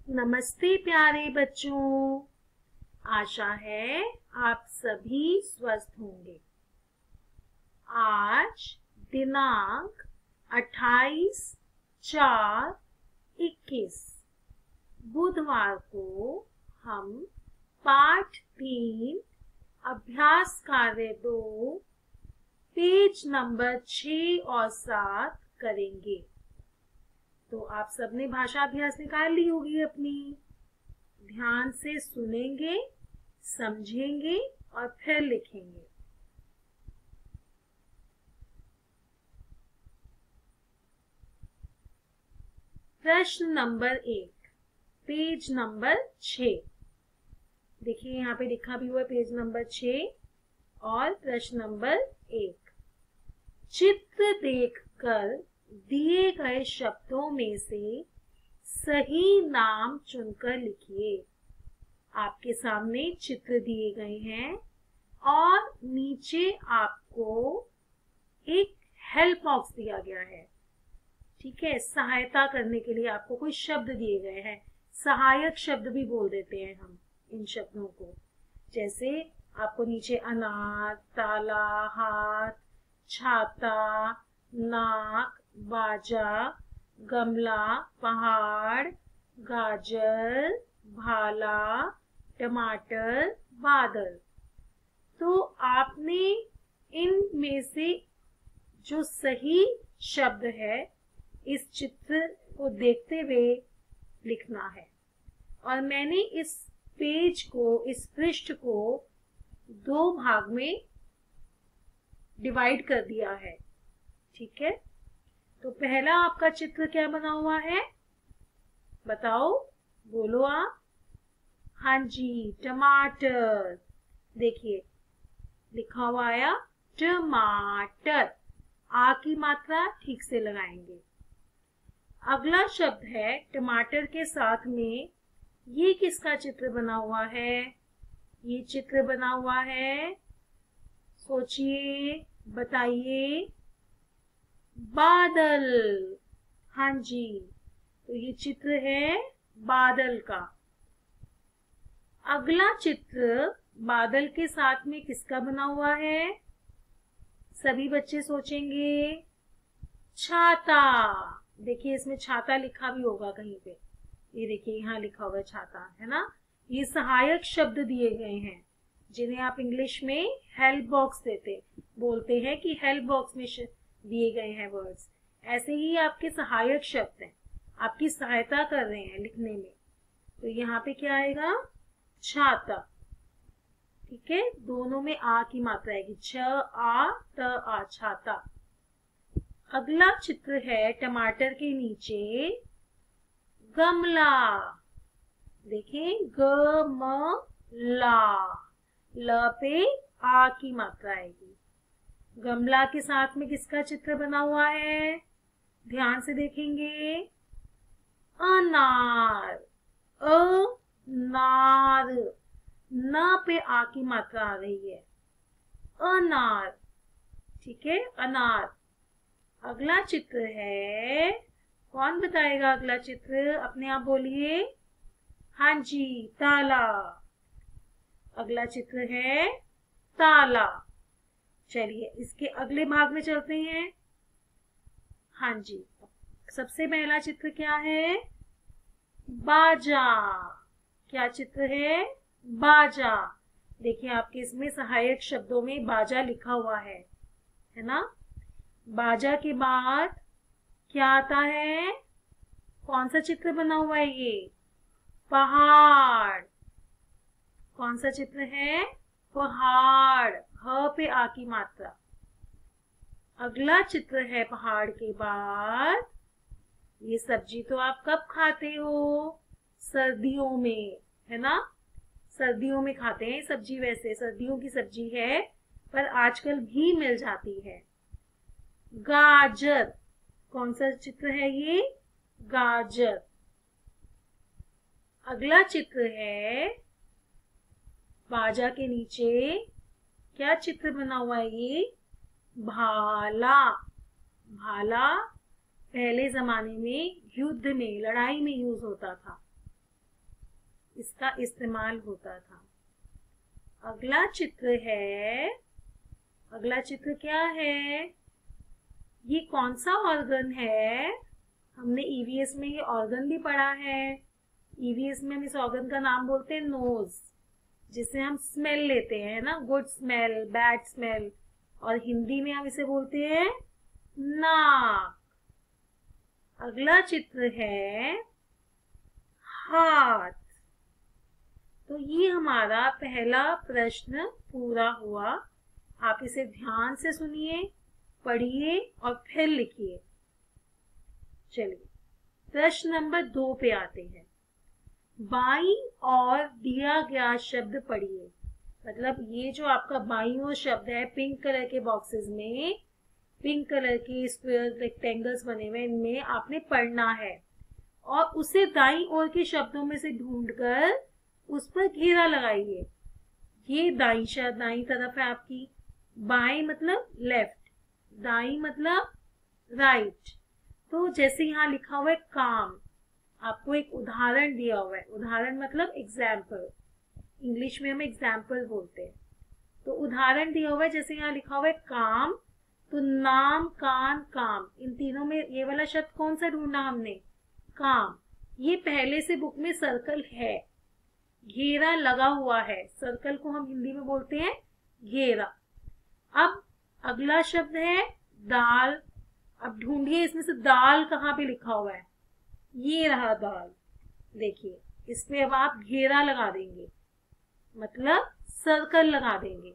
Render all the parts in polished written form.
नमस्ते प्यारे बच्चों। आशा है आप सभी स्वस्थ होंगे। आज दिनांक 28/4/21 बुधवार को हम पाठ 3 अभ्यास कार्य 2 पेज नंबर 6 और 7 करेंगे। तो आप सबने भाषा अभ्यास निकाल ली होगी अपनी। ध्यान से सुनेंगे, समझेंगे और फिर लिखेंगे। प्रश्न नंबर 1, पेज नंबर 6। देखिए यहाँ पे लिखा भी हुआ है पेज नंबर 6 और प्रश्न नंबर 1। चित्र देखकर दिए गए शब्दों में से सही नाम चुनकर लिखिए। आपके सामने चित्र दिए गए हैं और नीचे आपको एक हेल्प बॉक्स दिया गया है। ठीक है, सहायता करने के लिए आपको कोई शब्द दिए गए हैं। सहायक शब्द भी बोल देते हैं हम इन शब्दों को। जैसे आपको नीचे अनार, ताला, हाथ, छाता, नाक, बाजा, गमला, पहाड़, गाजर, भाला, टमाटर, बादल। तो आपने इन में से जो सही शब्द है इस चित्र को देखते हुए लिखना है। और मैंने इस पेज को, इस पृष्ठ को 2 भाग में डिवाइड कर दिया है। ठीक है, तो पहला आपका चित्र क्या बना हुआ है, बताओ, बोलो आप। हाँ जी, टमाटर। देखिए लिखा हुआ आया टमाटर। आ की मात्रा ठीक से लगाएंगे। अगला शब्द है टमाटर के साथ में ये किसका चित्र बना हुआ है? ये चित्र बना हुआ है, सोचिए, बताइए, बादल। हाँ जी, तो ये चित्र है बादल का। अगला चित्र बादल के साथ में किसका बना हुआ है? सभी बच्चे सोचेंगे, छाता। देखिए इसमें छाता लिखा भी होगा कहीं पे। ये देखिए यहाँ लिखा हुआ है छाता, है ना। ये सहायक शब्द दिए गए हैं जिन्हें आप इंग्लिश में हेल्प बॉक्स बोलते हैं कि हेल्प बॉक्स में दिए गए हैं वर्ड्स। ऐसे ही आपके सहायक शब्द हैं, आपकी सहायता कर रहे हैं लिखने में। तो यहाँ पे क्या आएगा? छाता। ठीक है, दोनों में आ की मात्रा आएगी, छ आ त आ, छाता। अगला चित्र है टमाटर के नीचे गमला। देखिए ग म ला, ल पे आ की मात्रा आएगी। गमला के साथ में किसका चित्र बना हुआ है? ध्यान से देखेंगे, अनार। अनार, न पे आ की मात्रा आ रही है, अनार। ठीक है, अनार। अगला चित्र है, कौन बताएगा अगला चित्र? अपने आप बोलिए। हाँ जी, ताला। अगला चित्र है ताला। चलिए इसके अगले भाग में चलते हैं। हाँ जी, सबसे पहला चित्र क्या है? बाजा। क्या चित्र है? बाजा। देखिए आपके इसमें सहायक शब्दों में बाजा लिखा हुआ है ना। बाजा के बाद क्या आता है? कौन सा चित्र बना हुआ है ये? पहाड़। कौन सा चित्र है? पहाड़, ह पे आ की मात्रा। अगला चित्र है पहाड़ के बाद, ये सब्जी तो आप कब खाते हो? सर्दियों में, है ना। सर्दियों में खाते हैं सब्जी, वैसे सर्दियों की सब्जी है पर आजकल भी मिल जाती है। गाजर। कौन सा चित्र है ये? गाजर। अगला चित्र है बाजा के नीचे, क्या चित्र बना हुआ है ये? भाला। भाला पहले जमाने में युद्ध में, लड़ाई में यूज होता था। इसका इस्तेमाल होता था। अगला चित्र है, अगला चित्र क्या है? ये कौन सा ऑर्गन है? हमने ईवीएस में ये ऑर्गन भी पढ़ा है। ईवीएस में हम इस ऑर्गन का नाम बोलते हैं नोज, जिससे हम स्मेल लेते हैं ना, गुड स्मेल, बैड स्मेल, और हिंदी में हम इसे बोलते हैं नाक। अगला चित्र है हाथ। तो ये हमारा पहला प्रश्न पूरा हुआ। आप इसे ध्यान से सुनिए, पढ़िए और फिर लिखिए। चलिए प्रश्न नंबर 2 पे आते हैं। बाईं ओर दिया गया शब्द पढ़िए। मतलब ये जो आपका बाईं ओर शब्द है, पिंक कलर के बॉक्सेस में पिंक कलर के स्क्वायर रेक्टेंगल्स बने हुए, इनमें आपने पढ़ना है और उसे दाईं ओर के शब्दों में से ढूंढकर उस पर घेरा लगाइए। ये दाईं तरफ है आपकी। बाएं मतलब लेफ्ट, दाईं मतलब राइट। तो जैसे यहाँ लिखा हुआ है काम, आपको एक उदाहरण दिया हुआ है। उदाहरण मतलब एग्जाम्पल, इंग्लिश में हम एग्जाम्पल बोलते हैं। तो उदाहरण दिया हुआ है, जैसे यहाँ लिखा हुआ है काम, तो नाम, कान, काम, इन तीनों में ये वाला शब्द कौन सा ढूंढना हमने? काम। ये पहले से बुक में सर्कल है, घेरा लगा हुआ है। सर्कल को हम हिंदी में बोलते हैं घेरा। अब अगला शब्द है दाल। अब ढूंढिए इसमें से दाल कहाँ पे लिखा हुआ है? ये रहा दाल। देखिए इस पे अब आप घेरा लगा देंगे, मतलब सर्कल लगा देंगे।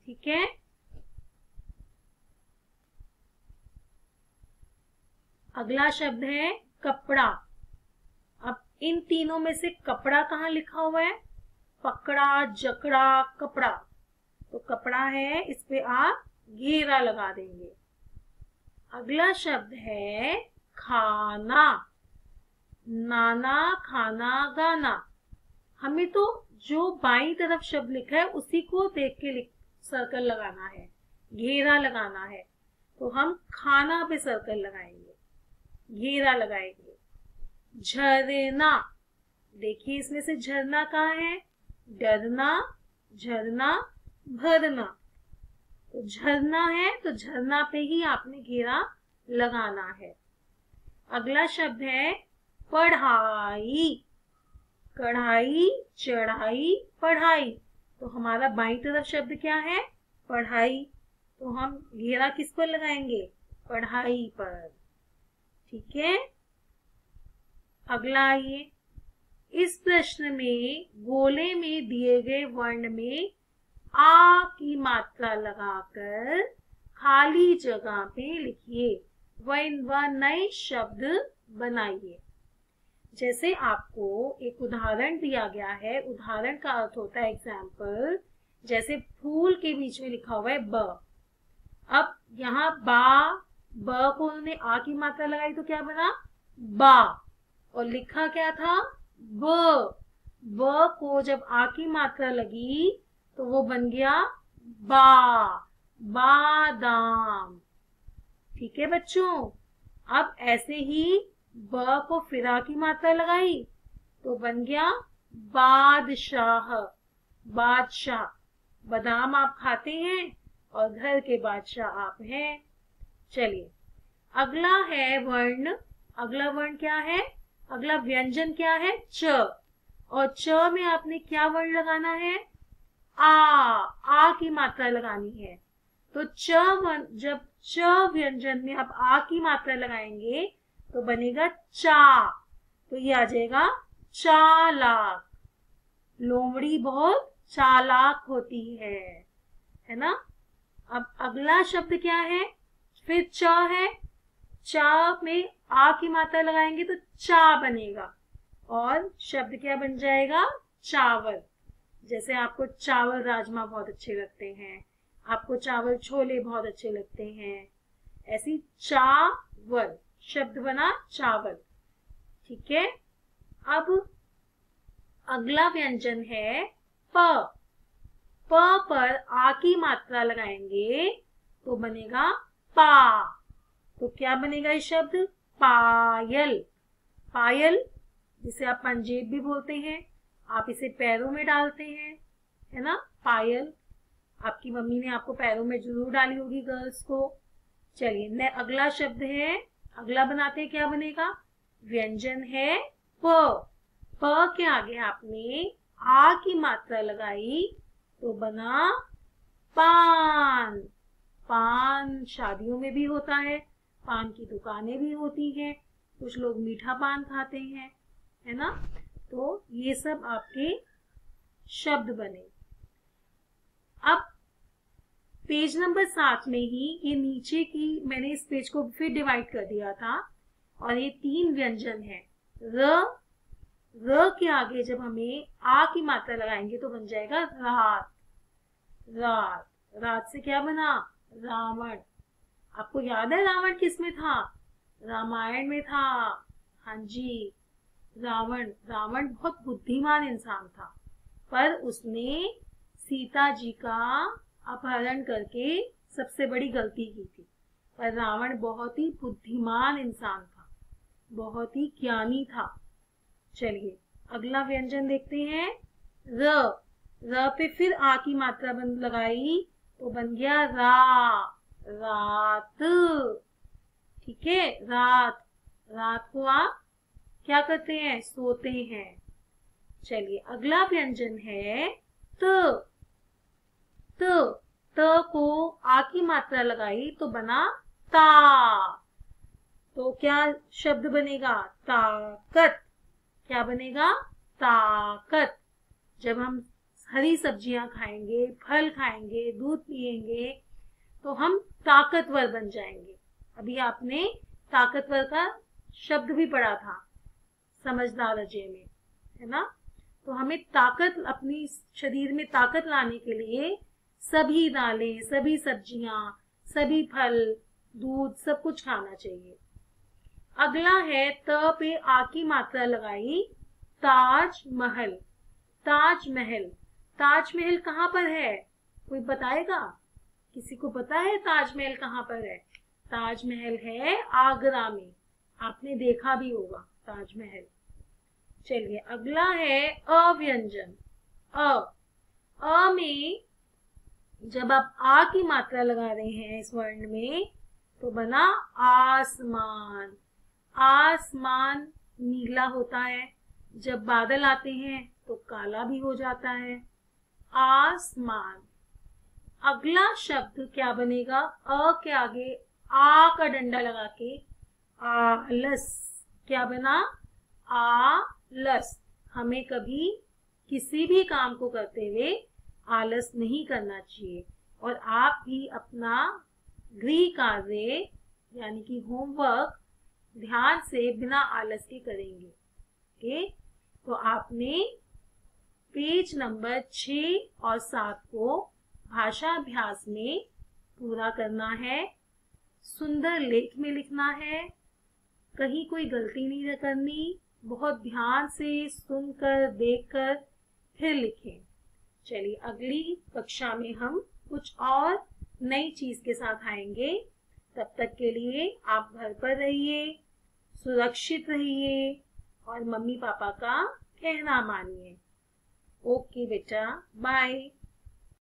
ठीक है। अगला शब्द है कपड़ा। अब इन तीनों में से कपड़ा कहाँ लिखा हुआ है? पकड़ा, जकड़ा, कपड़ा। तो कपड़ा है, इस पे आप घेरा लगा देंगे। अगला शब्द है खाना। नाना, खाना, गाना। हमें तो जो बाईं तरफ शब्द लिखा है उसी को देख के सर्कल लगाना है, घेरा लगाना है। तो हम खाना पे सर्कल लगाएंगे, घेरा लगाएंगे। झरना। देखिए इसमें से झरना कहाँ है? डरना, झरना, भरना। तो झरना है तो झरना पे ही आपने घेरा लगाना है। अगला शब्द है पढ़ाई। कढ़ाई, चढ़ाई, पढ़ाई। तो हमारा बाईं तरफ शब्द क्या है? पढ़ाई। तो हम घेरा किस पर लगाएंगे? पढ़ाई पर। ठीक है। अगला आइए, इस प्रश्न में गोले में दिए गए वर्ण में आ की मात्रा लगाकर खाली जगह पे लिखिए व नए शब्द बनाइए। जैसे आपको एक उदाहरण दिया गया है, उदाहरण का अर्थ होता है एग्जाम्पल। जैसे फूल के बीच में लिखा हुआ है ब। अब यहाँ ब को उन्होंने आ की मात्रा लगाई तो क्या बना? बा। और लिखा क्या था? ब को जब आ की मात्रा लगी तो वो बन गया बा, बादाम। ठीक है बच्चों। अब ऐसे ही ब को फिर आ की मात्रा लगाई तो बन गया बादशाह, बादशाह। बादाम आप खाते हैं और घर के बादशाह आप हैं। चलिए अगला है वर्ण। अगला वर्ण क्या है? अगला व्यंजन क्या है? च। और च में आपने क्या वर्ण लगाना है? आ की मात्रा लगानी है। तो जब च व्यंजन में आप आ की मात्रा लगाएंगे तो बनेगा चा। तो ये आ जाएगा चालाक। लोमड़ी बहुत चालाक होती है ना। अब अगला शब्द क्या है? फिर च है। चा में आ की मात्रा लगाएंगे तो चा बनेगा और शब्द क्या बन जाएगा? चावल। जैसे आपको चावल राजमा बहुत अच्छे लगते हैं, आपको चावल छोले बहुत अच्छे लगते हैं, ऐसी चावल शब्द बना चावल। ठीक है। अब अगला व्यंजन है प। प पर आ की मात्रा लगाएंगे तो बनेगा पा। तो क्या बनेगा ये शब्द? पायल। पायल जिसे आप पंजेब भी बोलते हैं। आप इसे पैरों में डालते हैं, है ना, पायल। आपकी मम्मी ने आपको पैरों में जरूर डाली होगी गर्ल्स को। चलिए अगला शब्द है, अगला बनाते हैं, क्या बनेगा? व्यंजन है प। प के आगे आपने आ की मात्रा लगाई तो बना पान। पान शादियों में भी होता है, पान की दुकानें भी होती हैं, कुछ लोग मीठा पान खाते हैं, है ना। तो ये सब आपके शब्द बने। अब पेज नंबर 7 में ही ये नीचे की मैंने इस पेज को फिर डिवाइड कर दिया था और ये 3 व्यंजन है। र के आगे जब हमें आ की मात्रा लगाएंगे तो बन जाएगा रात। रात, रात से क्या बना? रावण। आपको याद है रावण किस में था? रामायण में था। हाँ जी, रावण। रावण बहुत बुद्धिमान इंसान था, पर उसने सीता जी का अपहरण करके सबसे बड़ी गलती की थी। पर रावण बहुत ही बुद्धिमान इंसान था, बहुत ही ज्ञानी था। चलिए अगला व्यंजन देखते हैं। र। र पे फिर आ की मात्रा लगाई तो बन गया रा। रात। ठीक है, रात। रात को आप क्या करते हैं? सोते हैं। चलिए अगला व्यंजन है त। त। त को आ की मात्रा लगाई तो बना ता। तो क्या शब्द बनेगा? ताकत। क्या बनेगा? ताकत। जब हम हरी सब्जियां खाएंगे, फल खाएंगे, दूध पिएंगे तो हम ताकतवर बन जाएंगे। अभी आपने ताकतवर का शब्द भी पढ़ा था समझदार अजय में, है ना। तो हमें ताकत, अपनी शरीर में ताकत लाने के लिए सभी दालें, सभी सब्जियां, सभी फल, दूध सब कुछ खाना चाहिए। अगला है त पे आ की मात्रा लगाई, ताजमहल। ताजमहल। ताजमहल कहाँ पर है? कोई बताएगा? किसी को पता है ताजमहल कहाँ पर है? ताजमहल है आगरा में, आपने देखा भी होगा ताजमहल। चलिए अगला है अव्यंजन। अ में जब आप आ की मात्रा लगा रहे हैं इस वर्ण में तो बना आसमान। आसमान नीला होता है, जब बादल आते हैं तो काला भी हो जाता है। आसमान। अगला शब्द क्या बनेगा? अ के आगे आ का डंडा लगा के आलस। क्या बना? आलस। हमें कभी किसी भी काम को करते हुए आलस नहीं करना चाहिए, और आप भी अपना गृह कार्य यानी कि होमवर्क ध्यान से बिना आलस के करेंगे। ओके, तो आपने पेज नंबर 6 और 7 को भाषा अभ्यास में पूरा करना है। सुंदर लेख में लिखना है, कहीं कोई गलती नहीं करनी, बहुत ध्यान से सुनकर देखकर फिर लिखें। चलिए अगली कक्षा में हम कुछ और नई चीज के साथ आएंगे। तब तक के लिए आप घर पर रहिए, सुरक्षित रहिए और मम्मी पापा का कहना मानिए। ओके बेटा, बाय।